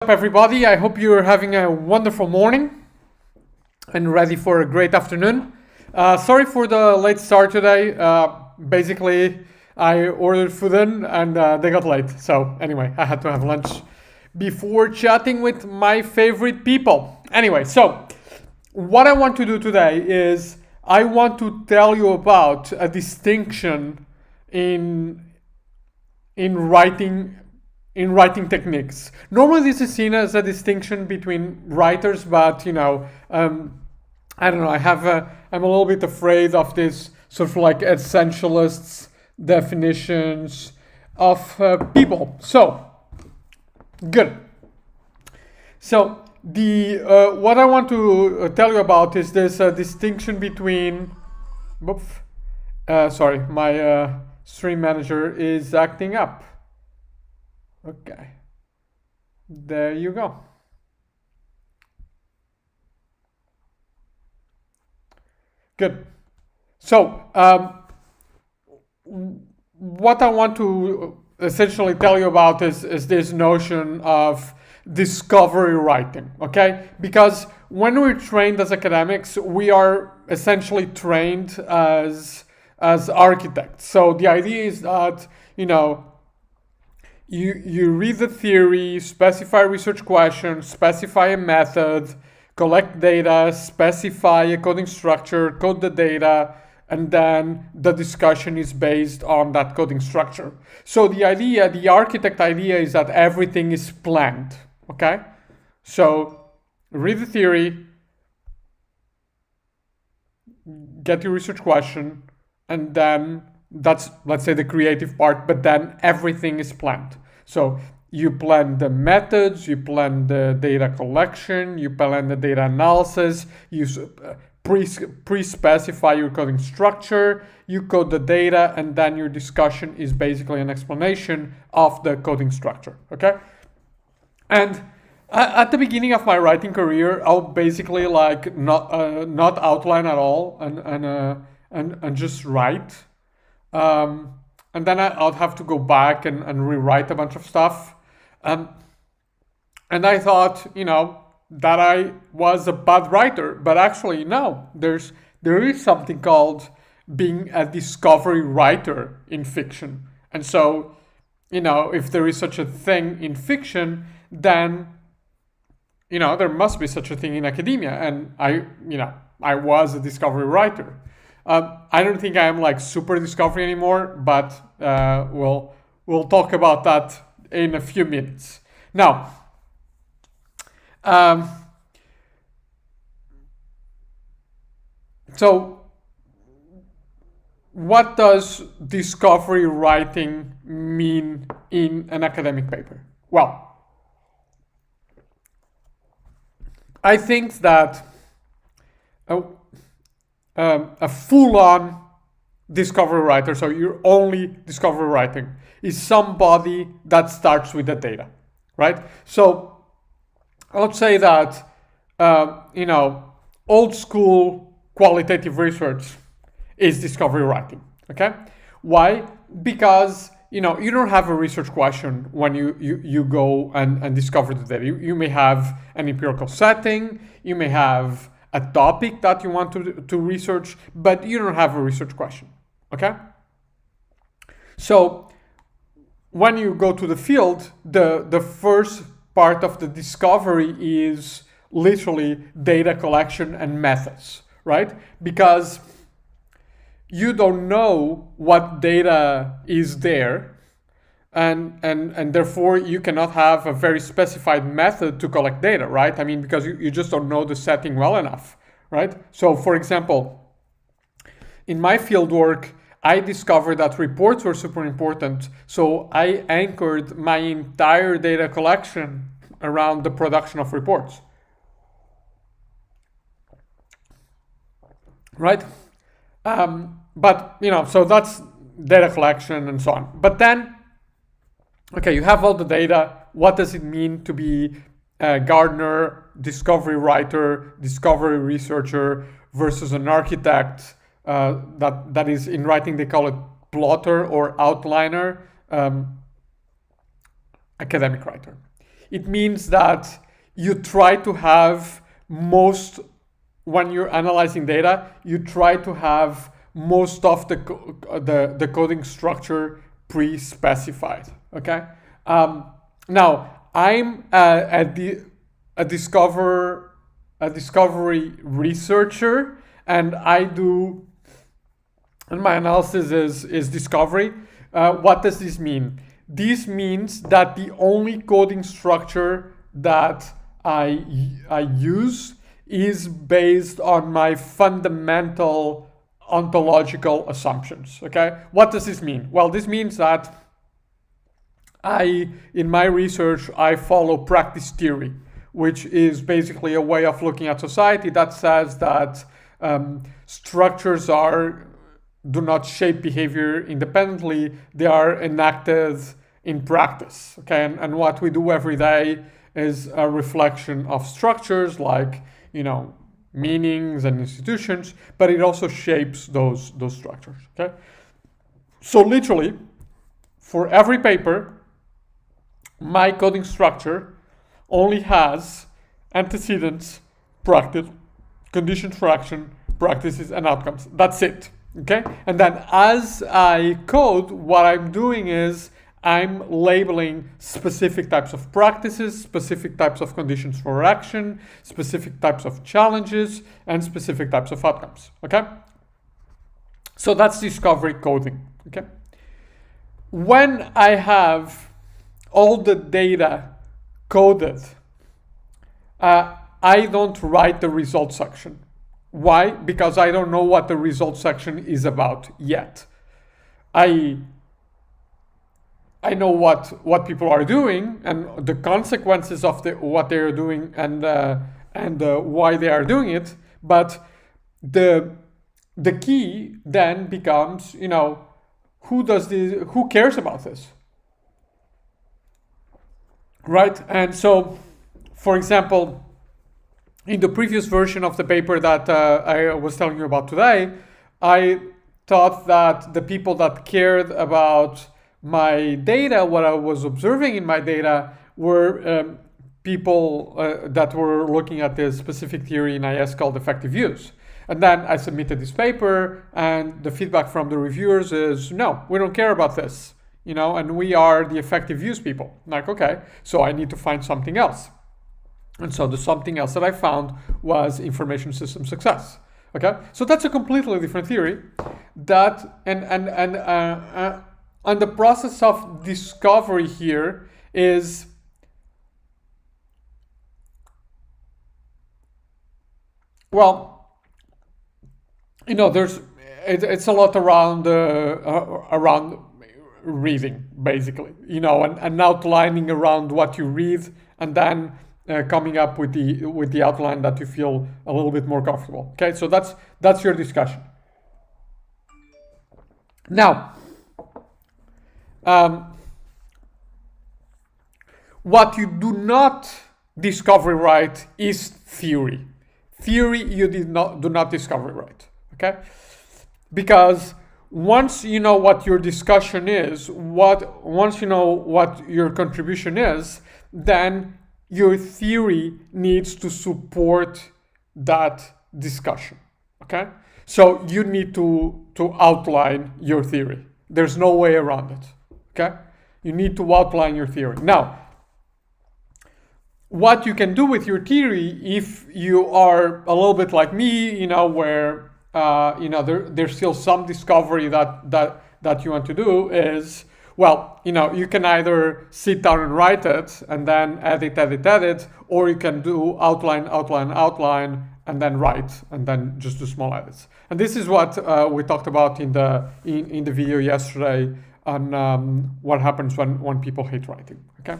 Up, everybody? I hope you're having a wonderful morning and ready for a great afternoon. Sorry for the late start today. Basically, I ordered food in and they got late. So anyway, I had to have lunch before chatting with my favorite people. Anyway, so what I want to do today is I want to tell you about a distinction in in writing techniques. Normally, this is seen as a distinction between writers, but I don't know. I'm a little bit afraid of this sort of like essentialists definitions of people. So good. So the what I want to tell you about is this distinction between. Whoops, sorry, my stream manager is acting up. Okay, there you go. Good. So, what I want to essentially tell you about is this notion of discovery writing, okay? Because when we're trained as academics, we are essentially trained as architects. So the idea is that, you read the theory, specify research questions, specify a method, collect data, specify a coding structure, code the data, and then the discussion is based on that coding structure. So the architect idea is that everything is planned, okay? So read the theory, get your research question, and then that's, let's say, the creative part, but then everything is planned. So you plan the methods, you plan the data collection, you plan the data analysis, you pre-specify your coding structure, you code the data, and then your discussion is basically an explanation of the coding structure, okay? And at the beginning of my writing career, I'll basically like not outline at all and just write. And then I'll have to go back and rewrite a bunch of stuff. And I thought, that I was a bad writer, but actually no. There is something called being a discovery writer in fiction. And so, if there is such a thing in fiction, then there must be such a thing in academia. And I was a discovery writer. I don't think I am like super discovery anymore, but we'll talk about that in a few minutes. Now, so what does discovery writing mean in an academic paper? Well, I think that a full-on discovery writer, so you're only discovery writing, is somebody that starts with the data, right? So I would say that, old school qualitative research is discovery writing, okay? Why? Because, you don't have a research question when you go and discover the data. You may have an empirical setting, you may have a topic that you want to research, but you don't have a research question, okay? So when you go to the field, the first part of the discovery is literally data collection and methods, right? Because you don't know what data is there, and therefore you cannot have a very specified method to collect data, right? I mean, because you just don't know the setting well enough, right? So for example, in my field work, I discovered that reports were super important, so I anchored my entire data collection around the production of reports, right? But so that's data collection and so on. But then, okay, you have all the data. What does it mean to be a gardener, discovery writer, discovery researcher versus an architect? That is, in writing they call it plotter or outliner, academic writer. It means that you try to have when you're analyzing data, you try to have most of the coding structure pre-specified. Okay. Now I'm a discovery researcher, and my analysis is discovery. What does this mean? This means that the only coding structure that I use is based on my fundamental ontological assumptions. Okay, what does this mean? Well, this means that in my research, I follow practice theory, which is basically a way of looking at society that says that structures do not shape behavior independently; they are enacted in practice. Okay, and what we do every day is a reflection of structures like meanings and institutions, but it also shapes those structures. Okay, so literally, for every paper, my coding structure only has antecedents, practice, conditions for action, practices, and outcomes. That's it. Okay, and then as I code, what I'm doing is I'm labeling specific types of practices, specific types of conditions for action, specific types of challenges, and specific types of outcomes. Okay, so that's discovery coding. Okay, when I have all the data coded, I don't write the result section. Why? Because I don't know what the result section is about yet. I know what people are doing and the consequences of what they are doing and why they are doing it, but the key then becomes, who cares about this? Right? And so, for example, in the previous version of the paper that I was telling you about today, I thought that the people that cared about my data, what I was observing in my data, were people that were looking at this specific theory in IS called effective use. And then I submitted this paper, and the feedback from the reviewers is, no, we don't care about this, and we are the effective use people. I'm like, okay, so I need to find something else. And so the something else that I found was information system success. Okay, so that's a completely different theory. That and the process of discovery here is it's a lot around reading, basically, and outlining around what you read, and then coming up with the outline that you feel a little bit more comfortable. Okay, so that's your discussion. Now, what you do not discover right is theory. Theory you do not discover right. Okay, because once you know what your discussion is, once you know what your contribution is, then your theory needs to support that discussion. Okay, so you need to outline your theory. There's no way around it. Okay, you need to outline your theory. Now, what you can do with your theory, if you are a little bit like me, where there's still some discovery that you want to do, is, well, you can either sit down and write it and then edit, or you can do outline, and then write, and then just do small edits. And this is what we talked about in the video yesterday on what happens when people hate writing. Okay,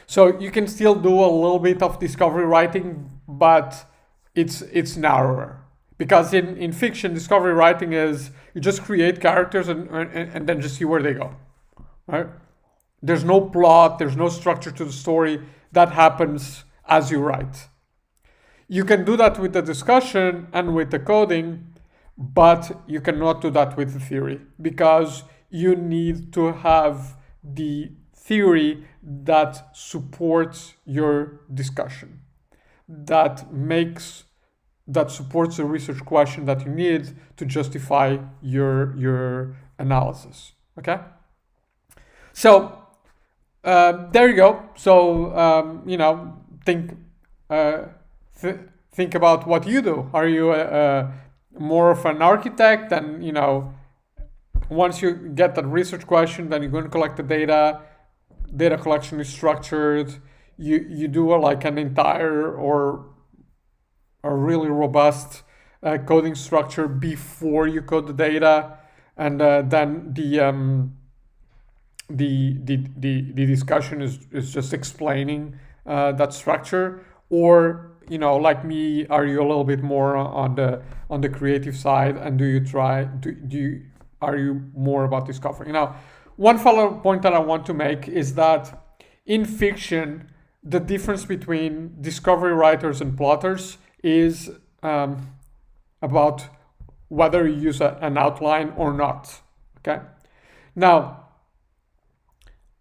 so you can still do a little bit of discovery writing, but it's narrower. Because in fiction, discovery writing is you just create characters and then just see where they go, right? There's no plot, there's no structure to the story. That happens as you write. You can do that with the discussion and with the coding, but you cannot do that with the theory, because you need to have the theory that supports your discussion, that supports the research question that you need to justify your analysis. Okay, so there you go. So think about what you do. Are you more of an architect? And once you get that research question, then you're going to collect the data. Data collection is structured. You do an entire or a really robust coding structure before you code the data, and then the discussion is just explaining that structure. Or like me, are you a little bit more on the creative side, and are you more about discovery? Now, one follow-up point that I want to make is that in fiction, the difference between discovery writers and plotters is about whether you use an outline or not. Okay. Now,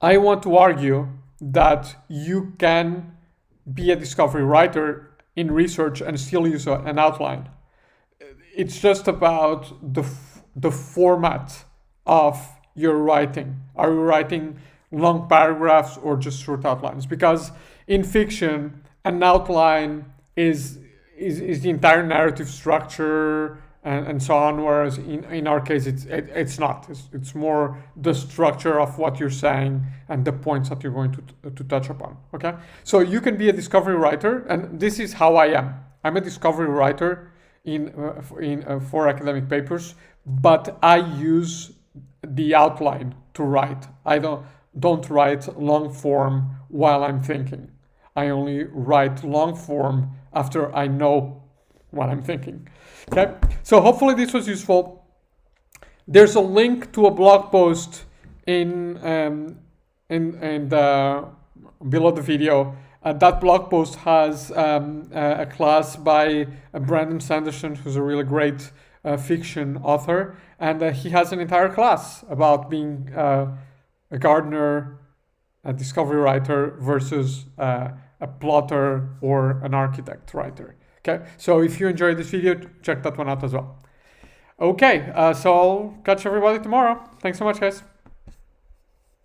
I want to argue that you can be a discovery writer in research and still use an outline. It's just about the format of your writing. Are you writing long paragraphs or just short outlines? Because in fiction, an outline is the entire narrative structure and so on, whereas in our case it's not. It's more the structure of what you're saying and the points that you're going to touch upon. Okay, so you can be a discovery writer, and this is how I am. I'm a discovery writer for academic papers, but I use the outline to write. I don't write long form while I'm thinking. I only write long form after I know what I'm thinking. Okay, so hopefully this was useful. There's a link to a blog post in below the video. That blog post has a class by Brandon Sanderson, who's a really great fiction author, and he has an entire class about being a gardener, a discovery writer versus a plotter or an architect writer. Okay, so if you enjoyed this video, check that one out as well. Okay, so I'll catch everybody tomorrow. Thanks so much, guys.